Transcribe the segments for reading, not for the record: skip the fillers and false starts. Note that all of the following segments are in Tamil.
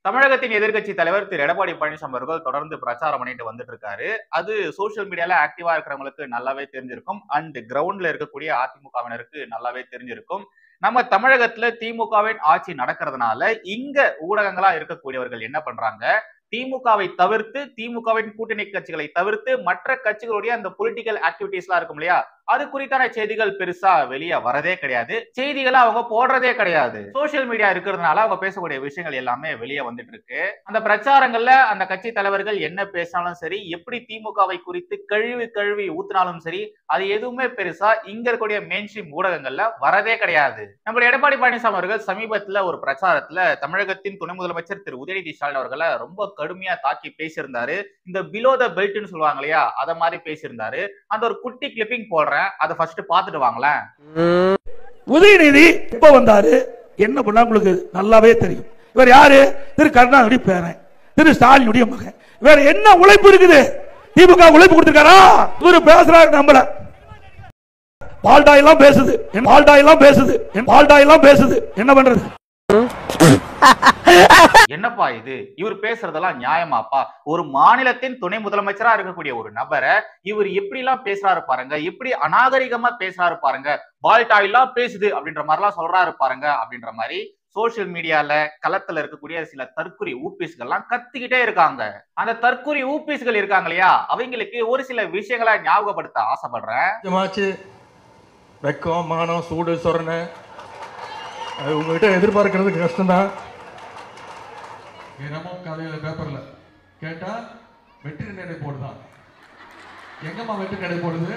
தமிழகத்தின் எதிர்க்கட்சி தலைவர் திரு எடப்பாடி பழனிசாமி அவர்கள் தொடர்ந்து பிரச்சாரம் பண்ணிட்டு வந்துட்டு இருக்காரு. அது சோசியல் மீடியால ஆக்டிவா இருக்கிறவங்களுக்கு நல்லாவே தெரிஞ்சிருக்கும். அண்ட் கிரவுண்ட்ல இருக்கக்கூடிய அதிமுகவினருக்கு நல்லாவே தெரிஞ்சிருக்கும். நம்ம தமிழகத்துல திமுகவின் ஆட்சி நடக்கிறதுனால இங்க ஊடகங்களா இருக்கக்கூடியவர்கள் என்ன பண்றாங்க, திமுகவை தவிர்த்து, திமுகவின் கூட்டணி கட்சிகளை தவிர்த்து மற்ற கட்சிகளுடைய அந்த பொலிட்டிக்கல் ஆக்டிவிட்டிஸ் எல்லாம் இருக்கும் இல்லையா, அது குறித்தான செய்திகள் பெருசா வெளியே வரதே கிடையாது. செய்திகளை அவங்க போடுறதே கிடையாது. சோசியல் மீடியா இருக்கிறதுனால அவங்க பேசக்கூடிய விஷயங்கள் எல்லாமே வெளியே வந்துட்டு இருக்கு. அந்த பிரச்சாரங்கள்ல அந்த கட்சி தலைவர்கள் என்ன பேசினாலும் சரி, எப்படி திமுகவை குறித்து கழுவி கழுவி ஊத்தினாலும் சரி, அது எதுவுமே பெருசா இங்க இருக்கக்கூடிய மெயின் ஸ்ட்ரீம் ஊடகங்கள்ல வரதே கிடையாது. நம்ம எடப்பாடி பழனிசாமி அவர்கள் சமீபத்துல ஒரு பிரச்சாரத்துல தமிழகத்தின் துணை முதலமைச்சர் திரு உதயநிதி ஸ்டாலின் அவர்களை ரொம்ப கடுமையா தாக்கி பேசியிருந்தாரு. இந்த பிலோ த பெல்ட்னு சொல்லுவாங்க இல்லையா, அத மாதிரி பேசியிருந்தாரு. அந்த ஒரு குட்டி கிளிப்பிங் போடுறேன், அதை ஃபர்ஸ்ட் பாத்துட்டு வாங்களேன். உதயநிதி எப்ப வந்தாரு, என்ன பண்ணா உங்களுக்கு நல்லாவே தெரியும். இவர் யாரு? திரு கருணாநிதி பேரன், திரு ஸ்டாலினுடைய மகன். வேற என்ன உழைப்பு இருக்குது? திமுக உழைப்பு கொடுத்திருக்காரா? இவரு பேசுறாரு, நம்மள பால்டாயெல்லாம் பேசுது, பால்டாயெல்லாம் பேசுது, என்ன பண்றது? என்னப்பா இது, இவர் பேசுறதெல்லாம் நியாயமாப்பா? ஒரு மாநிலத்தின் துணை முதலமைச்சரா இருக்கக்கூடிய ஒரு நபரை இவர் எப்படி எல்லாம் பேசுறாரு பாருங்க, எப்படி அநாகரிகமா பேசுறாரு பாருங்க, பால்டாய் எல்லாம் பேசுது அப்படின்ற மாதிரி எல்லாம் சொல்றாரு பாருங்க அப்படின்ற மாதிரி சோசியல் மீடியால களத்துல இருக்கக்கூடிய சில தற்குறி ஊபிஸ்கள்லாம் கத்திக்கிட்டே இருக்காங்க. அந்த தற்குறி ஊபிஸ்கள் இருக்காங்க இல்லையா, அவங்களுக்கு ஒரு சில விஷயங்களை ஞாபகப்படுத்த ஆசைப்படுறேன். வெக்கம், மானம், சூடு, சொரணை அது உங்ககிட்ட எதிர்பார்க்கறதுக்கு கஷ்டம்தான். தினமும் காலையில் பேப்பர்ல கேட்டா வெற்றி நடை போடுதான். எங்கம்மா வெற்றி நடை போடுது?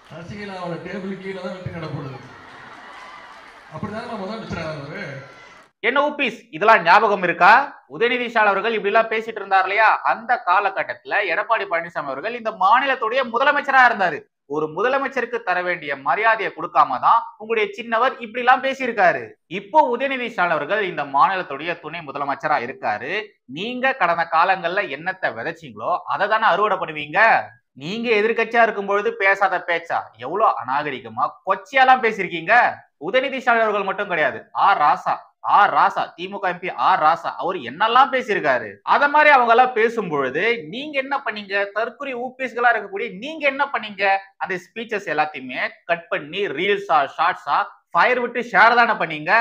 சசிகலாவோட டேபிள் கீழே தான் வெற்றி நடை போடுது. அப்படிதான் முதலமைச்சர். என்ன ஊபிஸ், இதெல்லாம் ஞாபகம் இருக்கா? உதயநிதி ஸ்டாலின் அவர்கள் இப்படி எல்லாம் பேசிட்டு இருந்தார் இல்லையா, அந்த காலகட்டத்துல எடப்பாடி பழனிசாமி அவர்கள் இந்த மாநிலத்துடைய முதலமைச்சரா இருந்தாரு. ஒரு முதலமைச்சருக்கு தர வேண்டிய மரியாதையை கொடுக்காம தான் உங்களுடைய சின்னவர் இப்படி எல்லாம் பேசியிருக்காரு. இப்போ உதயநிதி ஸ்டாலின் அவர்கள் இந்த மாநிலத்துடைய துணை முதலமைச்சரா இருக்காரு. நீங்க கடந்த காலங்கள்ல என்னத்தை விதைச்சீங்களோ அதை தானே அறுவடை பண்ணுவீங்க. நீங்க எதிர்கட்சியா இருக்கும் பொழுது பேசாத பேச்சா எவ்வளவு அநாகரிகமா கொச்சையெல்லாம் பேசியிருக்கீங்க. உதயநிதி ஸ்டாலின் அவர்கள் மட்டும் கிடையாது, ராசா திமுக எம்பி ராசா அவர் என்னெல்லாம் பேசியிருக்காரு. அத மாதிரி அவங்க எல்லாம் பேசும் பொழுது நீங்க என்ன பண்ணீங்க? தற்குறி ஊபிஸ்களா இருக்கக்கூடிய நீங்க என்ன பண்ணீங்க? அந்த ஸ்பீச்சஸ் எல்லாத்தையுமே கட் பண்ணி ரீல்ஸா, ஷார்ட்ஸா ஃபயர் விட்டு ஷேர் தானே பண்ணீங்க.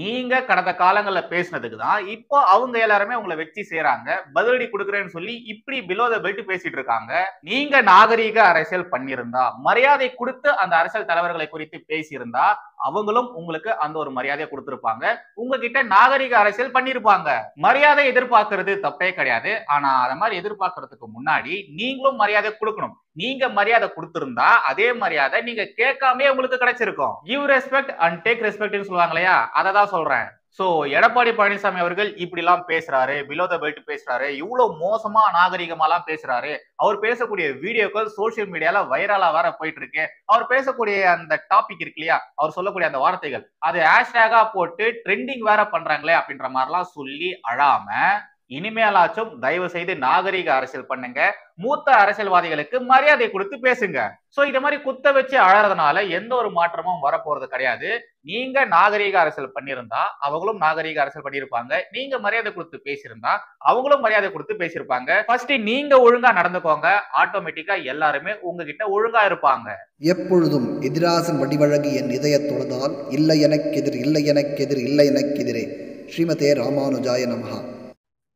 நீங்க கடந்த காலங்கள்ல பேசினதுக்கு தான் இப்போ அவங்க எல்லாருமே உங்களை வச்சு செய்யறாங்க, பதிலடி கொடுக்குறேன்னு சொல்லி இப்படி பிலோ த பெல்ட் பேசிட்டு இருக்காங்க. நீங்க நாகரீக அரசியல் பண்ணியிருந்தா, மரியாதை கொடுத்து அந்த அரசியல் தலைவர்களை குறித்து பேசியிருந்தா அவங்களும் உங்களுக்கு அந்த ஒரு மரியாதையை கொடுத்திருப்பாங்க, உங்ககிட்ட நாகரிக அரசியல் பண்ணிருப்பாங்க. மரியாதை எதிர்பார்க்கறது தப்பே கிடையாது. ஆனா அத மாதிரி எதிர்பார்க்கறதுக்கு முன்னாடி நீங்களும் மரியாதை கொடுக்கணும். நீங்க மரியாதை கொடுத்திருந்தா அதே மரியாதை நீங்க கேட்காம உங்களுக்கு கிடைச்சிருக்கும். கிவ் ரெஸ்பெக்ட் அண்ட் டேக் ரெஸ்பெக்ட்னு சொல்லுவாங்க இல்லையா, அதை தான் சொல்றேன். சோ எடப்பாடி பழனிசாமி அவர்கள் இப்படி எல்லாம் பேசுறாரு, பிலோ த பெல்ட் பேசுறாரு, இவ்வளவு மோசமா நாகரிகமா எல்லாம் பேசுறாரு. அவர் பேசக்கூடிய வீடியோக்கள் சோசியல் மீடியால வைரலா வேற போயிட்டு இருக்கு. அவர் பேசக்கூடிய அந்த டாபிக் இருக்கு இல்லையா, அவர் சொல்லக்கூடிய அந்த வார்த்தைகள் அது ஹேஷ்டேகா போட்டு ட்ரெண்டிங் வேற பண்றாங்களே அப்படின்ற மாதிரிலாம் சொல்லி அழாம இனிமேலாச்சும் தயவு செய்து நாகரிக அரசியல் பண்ணுங்க, மூத்த அரசியல்வாதிகளுக்கு மரியாதை கொடுத்து பேசுங்க. சோ இந்த மாதிரி குத்த வச்சு அழறதுனால எந்த ஒரு மாற்றமும் வரப்போறது கிடையாது. நீங்க நாகரீக அரசியல் பண்ணியிருந்தா அவங்களும் நாகரீக அரசியல் பண்ணியிருப்பாங்க. நீங்க மரியாதை கொடுத்து பேசியிருந்தா அவங்களும் மரியாதை கொடுத்து பேசியிருப்பாங்க. ஃபர்ஸ்ட் நீங்க ஒழுங்கா நடந்துக்கோங்க, ஆட்டோமேட்டிக்கா எல்லாருமே உங்ககிட்ட ஒழுங்கா இருப்பாங்க. எப்பொழுதும் எதிராசன் வடிவழகி என் இதய தொழுதால் இல்லை எனக்கெதிர், இல்லை எனக்கெதிர், இல்லை எனக்கெதிரே. ஸ்ரீமதே ராமானுஜாய நமஹா.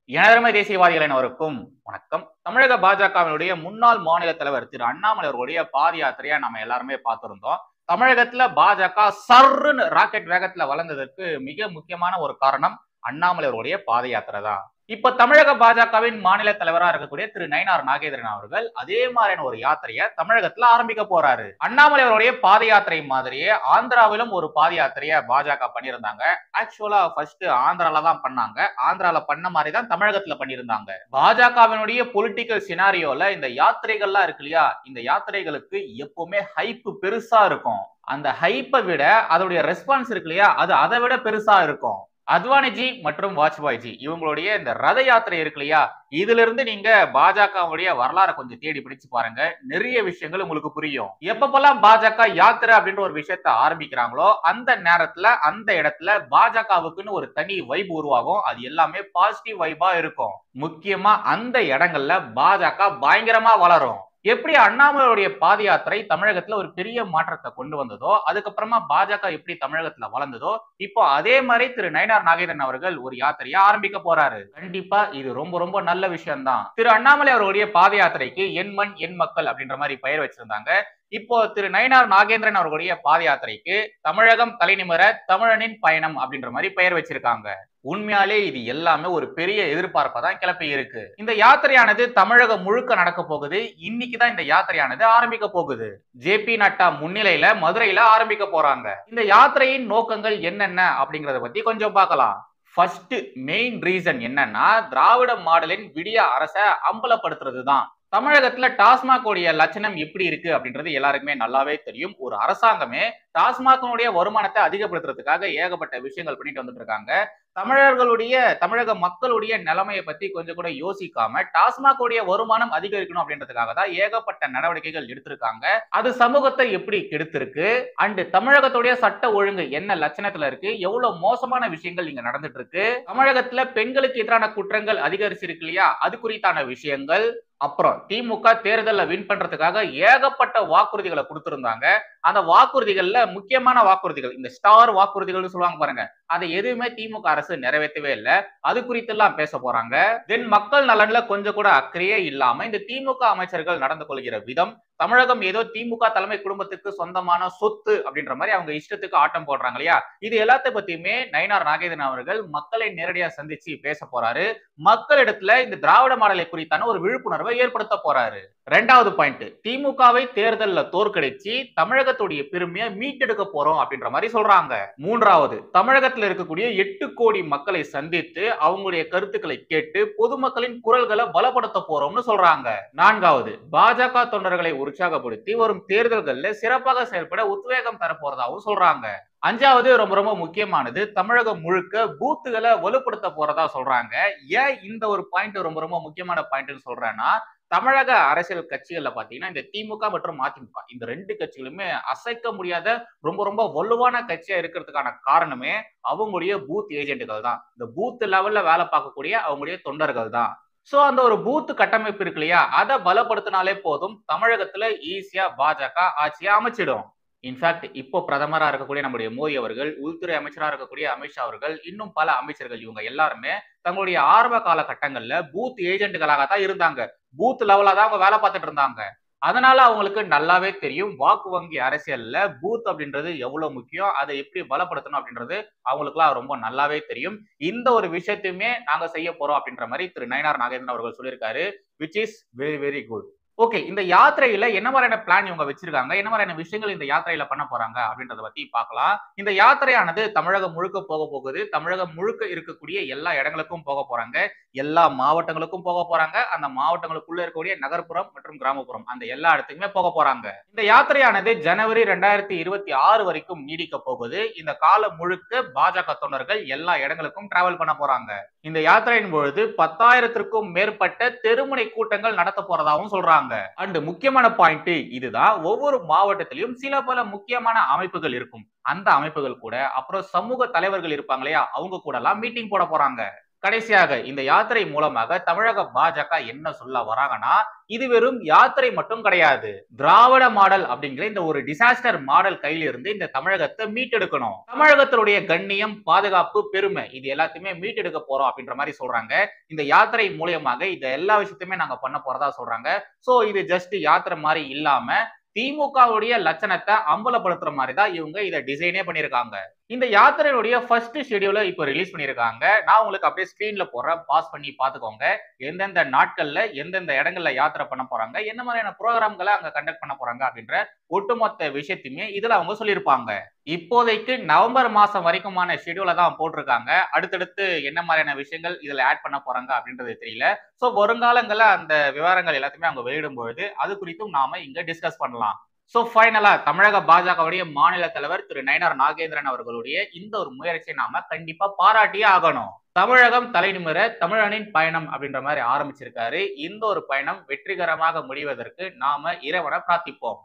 எனதருமை தேசியவாதிகள் அனைவருக்கும் வணக்கம். தமிழக பாஜகவினுடைய முன்னாள் மாநில தலைவர் திரு அண்ணாமலை அவர்களுடைய பாத யாத்திரையா நம்ம எல்லாருமே பார்த்திருந்தோம். தமிழகத்துல பாஜக சர்ன்னு ராக்கெட் வேகத்துல வளர்ந்ததற்கு மிக முக்கியமான ஒரு காரணம் அண்ணாமலை அவர்களுடைய பாத யாத்திரை தான். இப்ப தமிழக பாஜகவின் மாநில தலைவரா இருக்கக்கூடிய திரு நயினார் நாகேந்திரன் அவர்கள் அதே மாதிரியான ஒரு யாத்திரையை தமிழகத்துல ஆரம்பிக்க போறாரு. அண்ணாமலை அவருடைய பாத யாத்திரை மாதிரியே ஆந்திராவிலும் ஒரு பாத யாத்திரையை பாஜக பண்ணியிருந்தாங்க. ஆக்சுவலா ஃபர்ஸ்ட் ஆந்திரால தான் பண்ணாங்க, ஆந்திரால பண்ண மாதிரி தான் தமிழகத்துல பண்ணியிருந்தாங்க. பாஜகவினுடைய பொலிட்டிக்கல் சினாரியோல இந்த யாத்திரைகள்லாம் இருக்கு இல்லையா, இந்த யாத்திரைகளுக்கு எப்பவுமே ஹைப் பெருசா இருக்கும். அந்த ஹைப்பை விட அதோடைய ரெஸ்பான்ஸ் இருக்கு இல்லையா, அது அதை விட பெருசா இருக்கும். அத்வானிஜி மற்றும் வாஜ்பாய்ஜி இவங்களுடைய இந்த ரத யாத்திரை இருக்கு இல்லையா, இதுல இருந்து நீங்க பாஜகவுடைய வரலாறை கொஞ்சம் தேடி பிடிச்சு பாருங்க. நிறைய விஷயங்கள் உங்களுக்கு புரியும். எப்பப்பெல்லாம் பாஜக யாத்திரை அப்படின்ற ஒரு விஷயத்த ஆரம்பிக்கிறாங்களோ அந்த நேரத்துல அந்த இடத்துல பாஜகவுக்குன்னு ஒரு தனி வைப் உருவாகும். அது எல்லாமே பாசிட்டிவ் வைபா இருக்கும். முக்கியமா அந்த இடங்கள்ல பாஜக பயங்கரமா வளரும். எப்படி அண்ணாமலையுடைய பாத யாத்திரை தமிழகத்துல ஒரு பெரிய மாற்றத்தை கொண்டு வந்ததோ, அதுக்கப்புறமா பாஜக எப்படி தமிழகத்துல வளர்ந்ததோ, இப்போ அதே மாதிரி திரு நயினார் நாகேந்திரன் அவர்கள் ஒரு யாத்திரையை ஆரம்பிக்க போறாரு. கண்டிப்பா இது ரொம்ப ரொம்ப நல்ல விஷயம் தான். திரு அண்ணாமலை அவர்களுடைய பாத யாத்திரைக்கு என் மண் என் மக்கள் அப்படின்ற மாதிரி பெயர் வச்சிருந்தாங்க. இப்போ திரு நயினார் நாகேந்திரன் அவர்களுடைய பாத யாத்திரைக்கு தமிழகம் தலைநிமிர தமிழனின் பயணம் அப்படின்ற மாதிரி பெயர் வச்சிருக்காங்க. உண்மையாலே இது எல்லாமே ஒரு பெரிய எதிர்பார்ப்பை தான் கிளப்பி இருக்கு. இந்த யாத்திரையானது தமிழகம் முழுக்க நடக்க போகுது. இன்னைக்கு தான் இந்த யாத்திரையானது ஆரம்பிக்க போகுது. ஜே.பி. நட்டா முன்னிலையில மதுரையில ஆரம்பிக்க போறாங்க. இந்த யாத்திரையின் நோக்கங்கள் என்னென்ன அப்படிங்கறத பத்தி கொஞ்சம் பார்க்கலாம். ஃபர்ஸ்ட் மெயின் ரீசன் என்னன்னா, திராவிட மாடலின் விடிய அரசை அம்பலப்படுத்துறது தான். தமிழகத்துல டாஸ்மாக் உடைய லட்சணம் எப்படி இருக்கு அப்படின்றது எல்லாருக்குமே நல்லாவே தெரியும். ஒரு அரசாங்கமே டாஸ்மாக் வருமானத்தை அதிகப்படுத்துறதுக்காக ஏகப்பட்ட விஷயங்கள் பண்ணிட்டு வந்துட்டு இருக்காங்க. தமிழக மக்களுடைய நிலைமையை பத்தி கொஞ்சம் கூட யோசிக்காம டாஸ்மாக் வருமானம் அதிகரிக்கணும் அப்படின்றதுக்காக தான் ஏகப்பட்ட நடவடிக்கைகள் எடுத்திருக்காங்க. அது சமூகத்தை எப்படி கெடுத்திருக்கு, அண்ட் தமிழகத்துடைய சட்ட ஒழுங்கு என்ன லட்சணத்துல இருக்கு, எவ்வளவு மோசமான விஷயங்கள் இங்க நடந்துட்டு இருக்கு, தமிழகத்துல பெண்களுக்கு எதிரான குற்றங்கள் அதிகரிச்சிருக்கு இல்லையா, அது குறித்தான விஷயங்கள். அப்புறம் திமுக தேர்தலில் வின் பண்றதுக்காக ஏகப்பட்ட வாக்குறுதிகளை கொடுத்திருந்தாங்க. அந்த வாக்குறுதிகள்ல முக்கியமான வாக்குறுதிகள், இந்த ஸ்டார் வாக்குறுதிகள் சொல்லுவாங்க பாருங்க, அதை எதுவுமே திமுக அரசு நிறைவேற்றவே இல்லை. அது குறித்து எல்லாம் பேச போறாங்க. தென் மக்கள் நலன்ல கொஞ்சம் கூட அக்கறையே இல்லாம இந்த திமுக அமைச்சர்கள் நடந்து கொள்கிற விதம், தமிழகம் ஏதோ திமுக தலைமை குடும்பத்துக்கு சொந்தமான சொத்து அப்படின்ற மாதிரி அவங்க இஷ்டத்துக்கு ஆட்டம் போடுறாங்க இல்லையா, இது எல்லாத்த பத்தியுமே நயினார் நாகேந்திரன் அவர்கள் மக்களை நேரடியா சந்திச்சு பேச போறாரு. மக்களிடத்துல இந்த திராவிட மாடலை குறித்தான ஒரு விழிப்புணர்வை ஏற்படுத்த போறாரு. ரெண்டாவது பாயிண்ட், திமுகவை தேர்தலில் தோற்கடிச்சு தமிழகத்துடைய பெருமையை மீட்டெடுக்க போறோம் அப்படின்ற மாதிரி சொல்றாங்க. மூன்றாவது, தமிழகத்தில் இருக்கக்கூடிய 8 கோடி மக்களை சந்தித்து அவங்களுடைய கருத்துக்களை கேட்டு பொதுமக்களின் குரல்களை பலப்படுத்த போறோம்னு சொல்றாங்க. நான்காவது, பாஜக தொண்டர்களை உற்சாகப்படுத்தி வரும் தேர்தல்களில் சிறப்பாக செயல்பட உத்வேகம் தர போறதாகவும் சொல்றாங்க. அஞ்சாவது, ரொம்ப ரொம்ப முக்கியமானது, தமிழகம் முழுக்க பூத்துகளை வலுப்படுத்த போறதா சொல்றாங்க. ஏன் இந்த ஒரு பாயிண்ட் ரொம்ப ரொம்ப முக்கியமான பாயிண்ட் சொல்றேன்னா, தமிழக அரசியல் கட்சிகள்ல பாத்தீங்கன்னா இந்த திமுக மற்றும் அதிமுக இந்த 2 கட்சிகளுமே அசைக்க முடியாத ரொம்ப ரொம்ப வலுவான கட்சியா இருக்கிறதுக்கான காரணமே அவங்களுடைய பூத் ஏஜென்ட்டுகள் தான். இந்த பூத் லெவல்ல வேலை பார்க்கக்கூடிய அவங்களுடைய தொண்டர்கள் தான். சோ அந்த ஒரு பூத் கட்டமைப்பு இருக்கு இல்லையா, அதை பலப்படுத்தினாலே போதும், தமிழகத்துல ஈஸியா பாஜக ஆட்சியை அமைச்சிடும். இன்ஃபேக்ட் இப்போ பிரதமரா இருக்கக்கூடிய நம்முடைய மோடி அவர்கள், உள்துறை அமைச்சரா இருக்கக்கூடிய அமித்ஷா அவர்கள், இன்னும் பல அமைச்சர்கள், இவங்க எல்லாருமே தங்களுடைய ஆரம்ப காலகட்டங்கள்ல பூத் ஏஜென்ட்டுகளாக தான் இருந்தாங்க. பூத் லெவலா தான் அவங்க வேலை பார்த்துட்டு இருந்தாங்க. அதனால அவங்களுக்கு நல்லாவே தெரியும் வாக்கு வங்கி அரசியல்ல பூத் அப்படின்றது எவ்வளவு முக்கியம், அதை எப்படி பலப்படுத்தணும் அப்படின்றது அவங்களுக்குலாம் ரொம்ப நல்லாவே தெரியும். இந்த ஒரு விஷயத்தையுமே நாங்க செய்ய போறோம் அப்படின்ற மாதிரி திரு நயினார் நாகேந்திரன் அவர்கள் சொல்லியிருக்காரு, which is very very good. Okay, இந்த யாத்திரையில என்ன மாதிரியான பிளான் இவங்க வச்சிருக்காங்க, என்ன மாதிரியான விஷயங்கள் இந்த யாத்திரையில பண்ண போறாங்க அப்படின்றத பத்தி பார்க்கலாம். இந்த யாத்திரையானது தமிழகம் முழுக்க போக போகுது. தமிழகம் முழுக்க இருக்கக்கூடிய எல்லா இடங்களுக்கும் போக போறாங்க, எல்லா மாவட்டங்களுக்கும் போக போறாங்க, அந்த மாவட்டங்களுக்குள்ள இருக்கக்கூடிய நகர்ப்புறம் மற்றும் கிராமப்புறம் அந்த எல்லா இடத்துக்குமே போக போறாங்க. இந்த யாத்திரையானது ஜனவரி 2026 வரைக்கும் நீடிக்க போகுது. இந்த காலம் முழுக்க பாஜக தொண்டர்கள் எல்லா இடங்களுக்கும் டிராவல் பண்ண போறாங்க. இந்த யாத்திரையின் பொழுது 10,000க்கும் மேற்பட்ட தெருமுனை கூட்டங்கள் நடத்த போறதாகவும் சொல்றாங்க. அண்ட் முக்கியமான பாயிண்ட் இதுதான், ஒவ்வொரு மாவட்டத்திலும் சில பல முக்கியமான அமைப்புகள் இருக்கும். அந்த அமைப்புகள் கூட அப்புறம் சமூக தலைவர்கள் இருப்பாங்க இல்லையா, அவங்க கூட எல்லாம் மீட்டிங் போட போறாங்க. கடைசியாக இந்த யாத்திரை மூலமாக தமிழக பாஜக என்ன சொல்ல வராங்கன்னா, இது வெறும் யாத்திரை மட்டும் கிடையாது, திராவிட மாடல் அப்படிங்கிற இந்த ஒரு டிசாஸ்டர் மாடல் கையில இருந்து இந்த தமிழகத்தை மீட்டெடுக்கணும். தமிழகத்தினுடைய கண்ணியம், பாதுகாப்பு, பெருமை இது எல்லாத்தையுமே மீட்டெடுக்க போறோம் அப்படின்ற மாதிரி சொல்றாங்க. இந்த யாத்திரை மூலியமாக இந்த எல்லா விஷயத்தையுமே நாங்க பண்ண போறதா சொல்றாங்க. சோ இது ஜஸ்ட் யாத்திரை மாதிரி இல்லாம திமுகவுடைய லட்சணத்தை அம்பலப்படுத்துற மாதிரி தான் இவங்க இதை டிசைனே பண்ணிருக்காங்க. இந்த யாத்திரையுடைய ஃபர்ஸ்ட் ஷெட்யூலை இப்போ ரிலீஸ் பண்ணியிருக்காங்க. நான் உங்களுக்கு அப்படியே ஸ்கிரீன்ல போடுறேன், பாஸ் பண்ணி பார்த்துக்கோங்க. எந்தெந்த நாட்கள்ல எந்தெந்த இடங்கள்ல யாத்திரை பண்ண போறாங்க, என்ன மாதிரியான ப்ரோக்ராம்களை அங்க கண்டக்ட் பண்ண போறாங்க அப்படின்ற ஒட்டுமொத்த விஷயத்தையுமே இதுல அவங்க சொல்லியிருப்பாங்க. இப்போதைக்கு நவம்பர் மாசம் வரைக்குமான ஷெட்யூலை தான் போட்டிருக்காங்க. அடுத்தடுத்து என்ன மாதிரியான விஷயங்கள் இதுல ஆட் பண்ண போறாங்க அப்படின்றது தெரியல. சோ வருங்காலங்கள்ல அந்த விவரங்கள் எல்லாத்தையுமே அவங்க வெளியிடும் பொழுது அது குறித்தும் நாம இங்க டிஸ்கஸ் பண்ணலாம். சோ ஃபைனலா தமிழக பாஜகவுடைய மாநில தலைவர் திரு நயினார் நாகேந்திரன் அவர்களுடைய இந்த ஒரு முயற்சியை நாம கண்டிப்பா பாராட்டியே ஆகணும். தமிழகம் தலைநிமிர தமிழனின் பயணம் அப்படின்ற மாதிரி ஆரம்பிச்சிருக்காரு. இந்த ஒரு பயணம் வெற்றிகரமாக முடிவதற்கு நாம இறைவனை பிரார்த்திப்போம்.